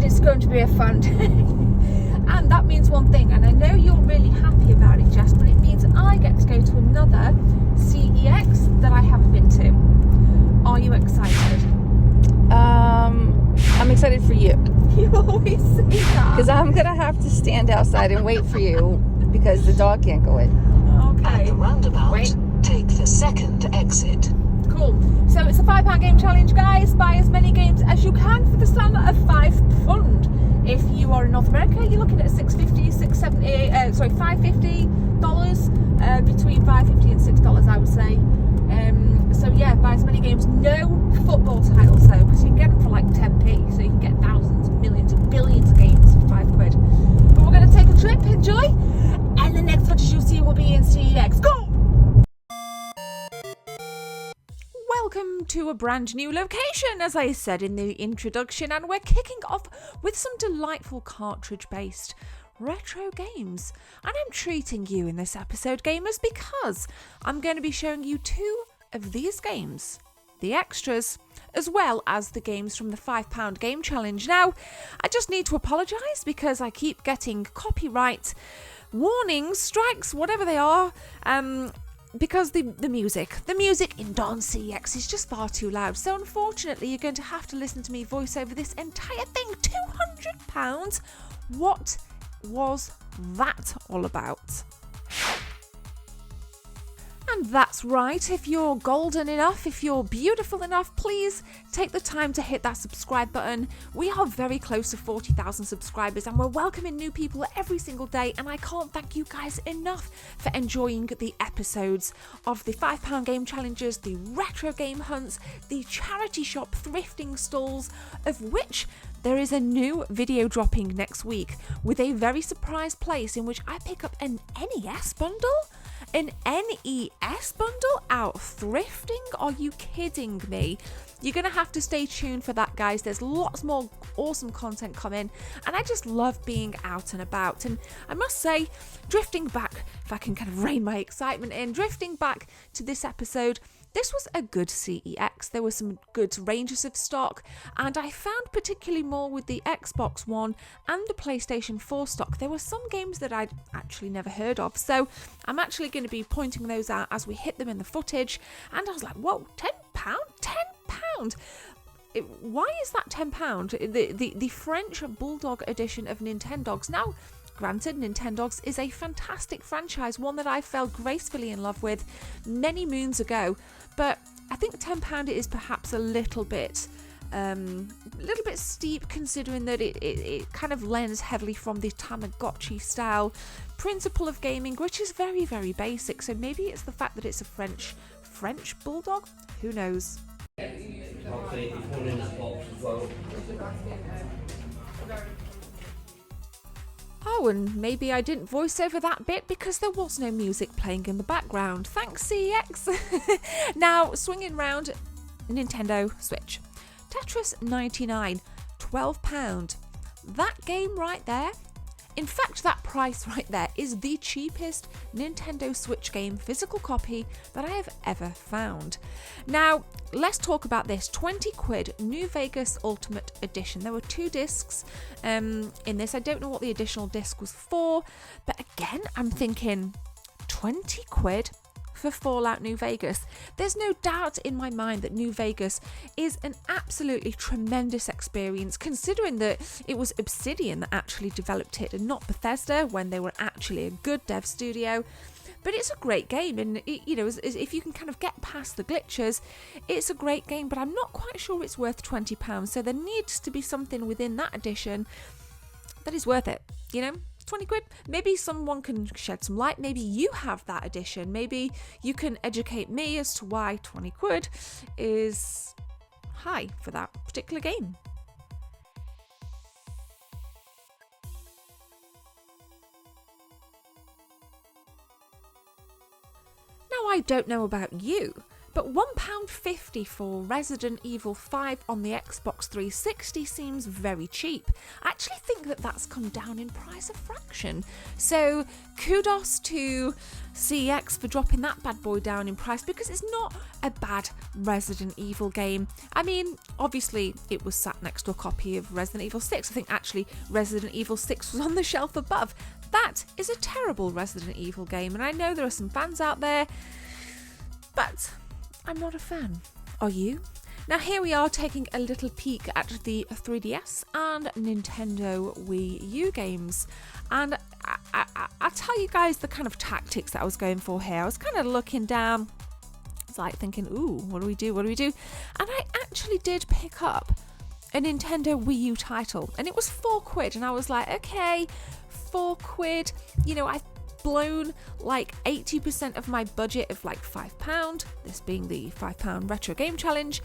and it's going to be a fun day. And that means one thing, and I know you're really happy about it, Jess, but it means I get to go to another CEX that I haven't been to. Are you excited? I'm excited for you. You always say that. Because I'm going to have to stand outside and wait for you because the dog can't go in. Okay. At the roundabout, take the second exit. Cool. So it's a £5 game challenge, guys. Buy as many games as you can for the sum of £5. If you are in North America, you're looking at $550, between $5.50 and $6, I would say. So yeah, buy as many games. No football titles though, because you can get them for like 10p, so you can get thousands, millions, and billions of games for £5. But we're going to take a trip. Enjoy, and the next footage you'll see will be in CEX. Go! Welcome to a brand new location, as I said in the introduction, and we're kicking off with some delightful cartridge-based retro games. And I'm treating you in this episode, gamers, because I'm going to be showing you two of these games, the extras, as well as the games from the £5 game challenge. Now, I just need to apologise because I keep getting copyright warnings, strikes, whatever they are, because the music in Don CX is just far too loud. So unfortunately, you're going to have to listen to me voice over this entire thing. £200? What was that all about? And that's right, if you're golden enough, if you're beautiful enough, please take the time to hit that subscribe button. We are very close to 40,000 subscribers and we're welcoming new people every single day, and I can't thank you guys enough for enjoying the episodes of the £5 game challenges, the retro game hunts, the charity shop thrifting stalls, of which there is a new video dropping next week with a very surprise place in which I pick up an NES bundle? An NES bundle out thrifting? Are you kidding me? You're going to have to stay tuned for that, guys. There's lots more awesome content coming, and I just love being out and about. And I must say, drifting back, if I can kind of rein my excitement in, drifting back to this episode, this was a good CEX. There were some good ranges of stock, and I found particularly more with the Xbox One and the PlayStation 4 stock. There were some games that I'd actually never heard of, so I'm actually going to be pointing those out as we hit them in the footage. And I was like, whoa, £10? £10? Why is that £10? The French Bulldog edition of Nintendogs. Now, granted, Nintendogs is a fantastic franchise, one that I fell gracefully in love with many moons ago, but I think £10 is perhaps a little bit steep, considering that it kind of lends heavily from the Tamagotchi style principle of gaming, which is very, very basic. So maybe it's the fact that it's a French Bulldog. Who knows? Oh, and maybe I didn't voice over that bit because there was no music playing in the background. Thanks, CEX. Now, swinging round Nintendo Switch. Tetris 99, £12. That game right there, in fact, that price right there is the cheapest Nintendo Switch game physical copy that I have ever found. Now, let's talk about this. 20 quid, New Vegas Ultimate Edition. There were 2 discs in this. I don't know what the additional disc was for, but again, I'm thinking 20 quid for Fallout New Vegas. There's no doubt in my mind that New Vegas is an absolutely tremendous experience, considering that it was Obsidian that actually developed it and not Bethesda, when they were actually a good dev studio. But it's a great game, and if you can kind of get past the glitches, it's a great game, but I'm not quite sure it's worth £20. So there needs to be something within that edition that is worth it, 20 quid. Maybe someone can shed some light. Maybe you have that edition. Maybe you can educate me as to why 20 quid is high for that particular game. Now, I don't know about you, But £1.50 for Resident Evil 5 on the Xbox 360 seems very cheap. I actually think that that's come down in price a fraction. So kudos to CEX for dropping that bad boy down in price, because it's not a bad Resident Evil game. I mean, obviously it was sat next to a copy of Resident Evil 6. I think actually Resident Evil 6 was on the shelf above. That is a terrible Resident Evil game, and I know there are some fans out there, but I'm not a fan. Are you? Now here we are taking a little peek at the 3DS and Nintendo Wii U games, and I'll tell you guys the kind of tactics that I was going for here. I was kind of looking down, it's like thinking, ooh, what do we do? And I actually did pick up a Nintendo Wii U title, and it was £4, and I was like, okay, £4, you know, I've blown like 80% of my budget of like £5, this being the £5 retro game challenge.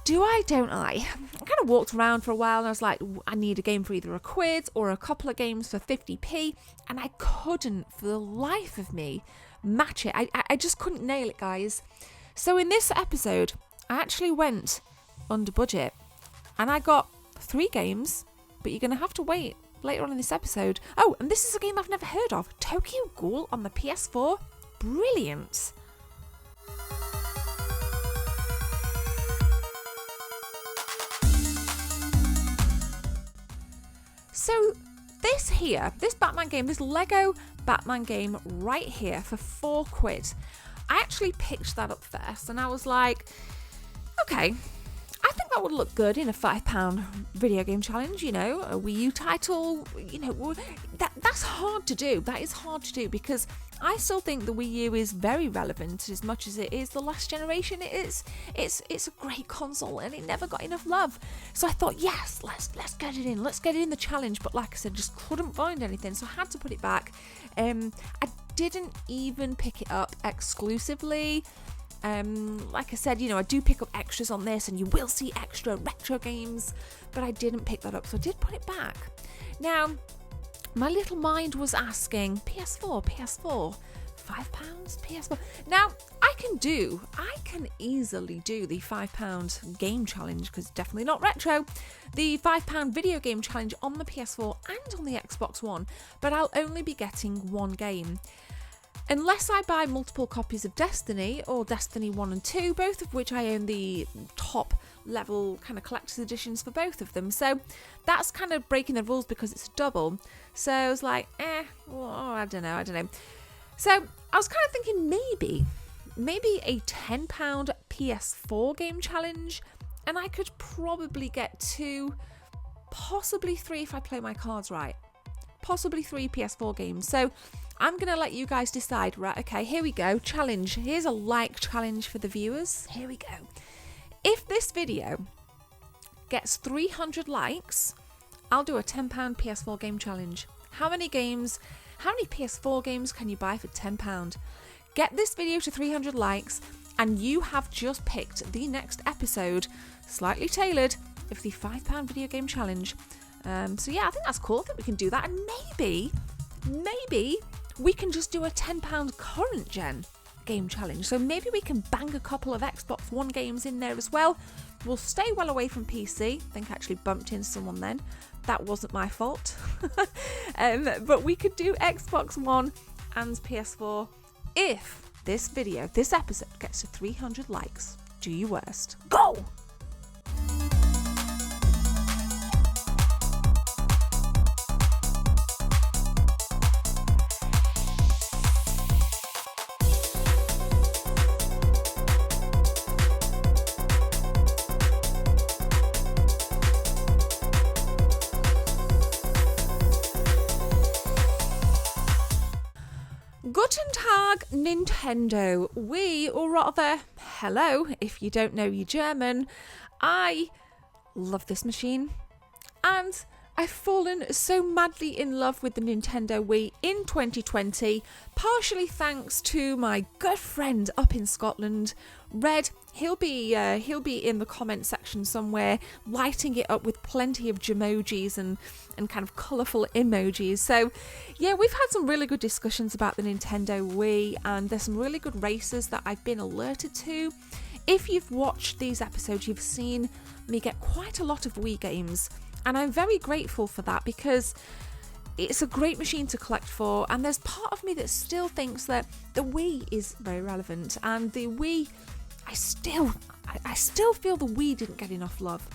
Do I, don't I? I kind of walked around for a while and I was like, I need a game for either £1 or a couple of games for 50p, and I couldn't for the life of me match it. I just couldn't nail it, guys. So in this episode, I actually went under budget and I got 3 games, but you're going to have to wait later on in this episode. Oh, and this is a game I've never heard of, Tokyo Ghoul on the PS4. Brilliant. So this Batman game, this Lego Batman game right here for £4, I actually picked that up first and I was like, okay, I think that would look good in a £5 video game challenge, you know, a Wii U title, you know, that's hard to do. That is hard to do, because I still think the Wii U is very relevant as much as it is the last generation. It's a great console and it never got enough love. So I thought, yes, let's get it in. Let's get it in the challenge. But like I said, just couldn't find anything, so I had to put it back. I didn't even pick it up exclusively. Like I said, you know, I do pick up extras on this and you will see extra retro games, but I didn't pick that up, so I did put it back. Now, my little mind was asking, PS4, £5, PS4. Now, I can easily do the £5 game challenge, because definitely not retro, the £5 video game challenge on the PS4 and on the Xbox One, but I'll only be getting one game. Unless I buy multiple copies of Destiny or Destiny 1 and 2, both of which I own the top level kind of collector's editions for both of them. So that's kind of breaking the rules because it's a double. So I was like, I don't know. So I was kind of thinking maybe a £10 PS4 game challenge, and I could probably get 2, possibly 3 if I play my cards right. Possibly 3 PS4 games. So I'm going to let you guys decide. Right, okay, here we go. Challenge. Here's a like challenge for the viewers. Here we go. If this video gets 300 likes, I'll do a £10 PS4 game challenge. How many PS4 games can you buy for £10? Get this video to 300 likes and you have just picked the next episode, slightly tailored, of the £5 video game challenge. So yeah, I think that's cool. I think we can do that, and maybe we can just do a £10 current gen game challenge. So maybe we can bang a couple of Xbox One games in there as well. We'll stay well away from PC. I think I actually bumped into someone then. That wasn't my fault. But we could do Xbox One and PS4 if this episode gets to 300 likes. Do your worst. Go! Guten Tag, Nintendo. Or rather, hello, if you don't know your German. I love this machine, and I've fallen so madly in love with the Nintendo Wii in 2020, partially thanks to my good friend up in Scotland, Red. He'll be in the comment section somewhere, lighting it up with plenty of Jamojis and kind of colourful emojis. So, yeah, we've had some really good discussions about the Nintendo Wii, and there's some really good races that I've been alerted to. If you've watched these episodes, you've seen me get quite a lot of Wii games. And I'm very grateful for that because it's a great machine to collect for, and there's part of me that still thinks that the Wii is very relevant, and the Wii, I still feel the Wii didn't get enough love.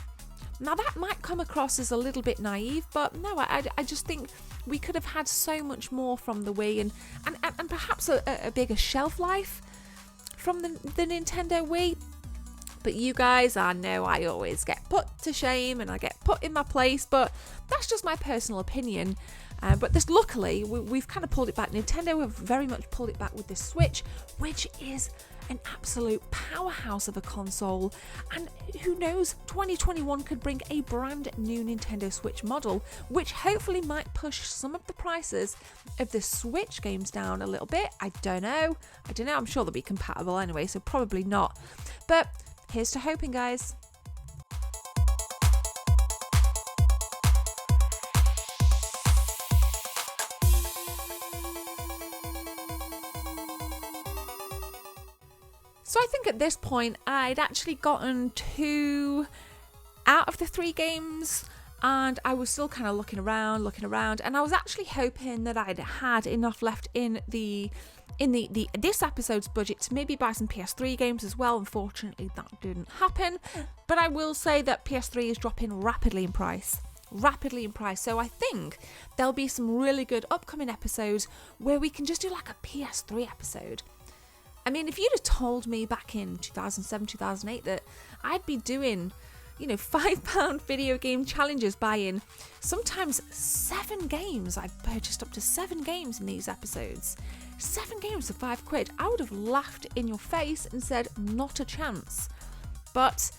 Now that might come across as a little bit naive, but no, I just think we could have had so much more from the Wii, and perhaps a bigger shelf life from the Nintendo Wii. But you guys, I know I always get put to shame and I get put in my place, but that's just my personal opinion. But this, luckily, we've kind of pulled it back. Nintendo have very much pulled it back with the Switch, which is an absolute powerhouse of a console. And who knows, 2021 could bring a brand new Nintendo Switch model, which hopefully might push some of the prices of the Switch games down a little bit. I don't know. I'm sure they'll be compatible anyway, so probably not. But here's to hoping, guys. So I think at this point I'd actually gotten 2 out of the 3 games, and I was still kind of looking around, and I was actually hoping that I'd had enough left in this episode's budget to maybe buy some PS3 games as well. Unfortunately, that didn't happen, but I will say that PS3 is dropping rapidly in price. So I think there'll be some really good upcoming episodes where we can just do like a PS3 episode. I mean, if you'd have told me back in 2007, 2008 that I'd be doing, £5 video game challenges, buying sometimes 7 games. I've purchased up to 7 games in these episodes. 7 games for £5. I would have laughed in your face and said, not a chance. But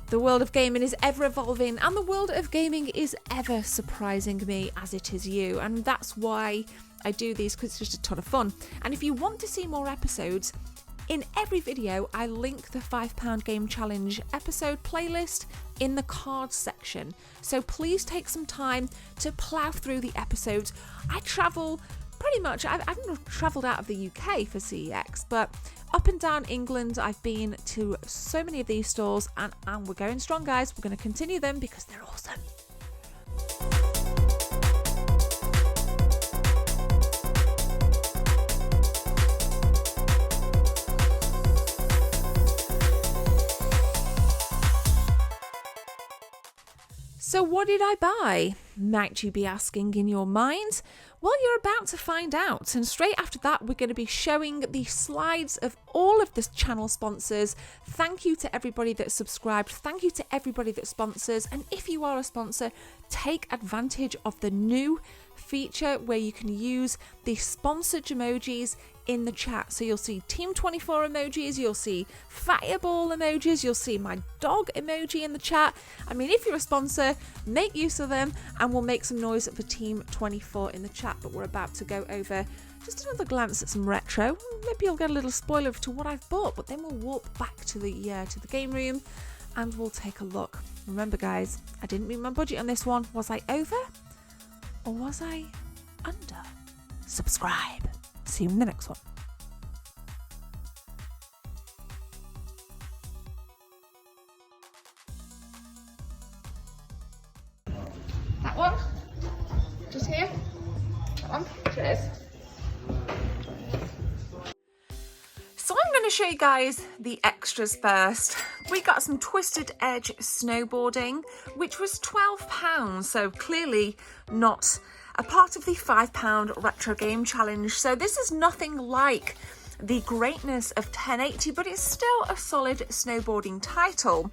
the world of gaming is ever evolving, and the world of gaming is ever surprising me as it is you. And that's why I do these, because it's just a ton of fun. And if you want to see more episodes, in every video I link the £5 game challenge episode playlist in the cards section. So please take some time to plough through the episodes. I travel pretty much, I've travelled out of the UK for CEX, but up and down England I've been to so many of these stores, and we're going strong, guys. We're going to continue them because they're awesome. So what did I buy? Might you be asking in your mind? Well, you're about to find out. And straight after that, we're going to be showing the slides of all of the channel sponsors. Thank you to everybody that subscribed. Thank you to everybody that sponsors. And if you are a sponsor, take advantage of the new feature where you can use the sponsored emojis in the chat. So you'll see Team 24 emojis, you'll see Fireball emojis, you'll see my dog emoji in the chat. I mean, if you're a sponsor, make use of them, and we'll make some noise for Team 24 in the chat. But we're about to go over just another glance at some retro. Maybe you'll get a little spoiler to what I've bought, but then we'll walk back to the game room and we'll take a look. Remember, guys, I didn't meet my budget on this one. Was I over or was I under? Subscribe. See you in the next one. That one? Just here? That one? Cheers. So I'm going to show you guys the extras first. We got some Twisted Edge snowboarding, which was £12, so clearly not a part of the £5 retro game challenge. So this is nothing like the greatness of 1080, but it's still a solid snowboarding title.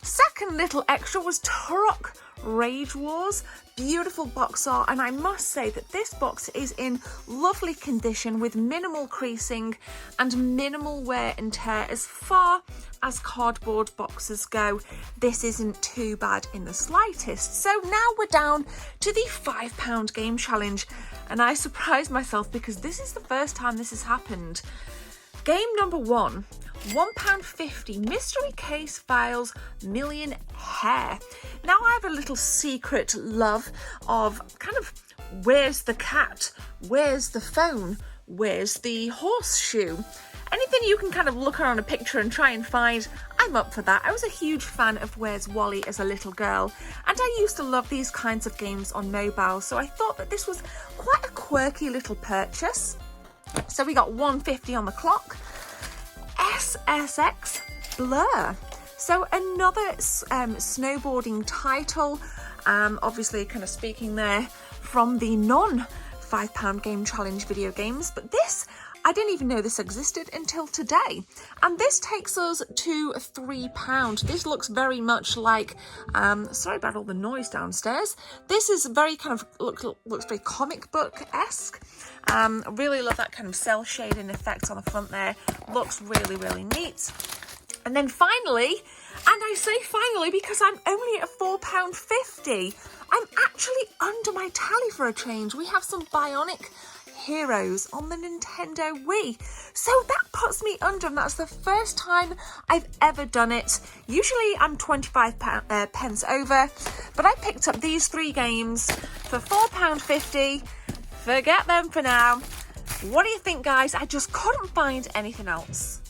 Second little extra was Turok Rage Wars. Beautiful box art, and I must say that this box is in lovely condition with minimal creasing and minimal wear and tear. As far as cardboard boxes go, this isn't too bad in the slightest. So now we're down to the £5 game challenge, and I surprised myself because this is the first time this has happened. Game number 1, £1.50 Mystery Case Files Million Hair. Now I have a little secret love of kind of where's the cat, where's the phone, where's the horseshoe. Anything you can kind of look on a picture and try and find, I'm up for that. I was a huge fan of Where's Wally as a little girl, and I used to love these kinds of games on mobile, so I thought that this was quite a quirky little purchase. So we got £1.50 on the clock. SSX Blur. So another snowboarding title, obviously kind of speaking there from the non-£5 game challenge video games, but this, I didn't even know this existed until today. And this takes us to £3. This looks very much like, sorry about all the noise downstairs. This is very kind of, looks very comic book-esque. Really love that kind of cell shading effect on the front there. Looks really, really neat. And then finally, and I say finally because I'm only at £4.50, I'm actually under my tally for a change. We have some Bionic Heroes on the Nintendo Wii. So that puts me under, and that's the first time I've ever done it. Usually I'm 25 pence over, but I picked up these 3 games for £4.50. Forget them for now. What do you think, guys? I just couldn't find anything else.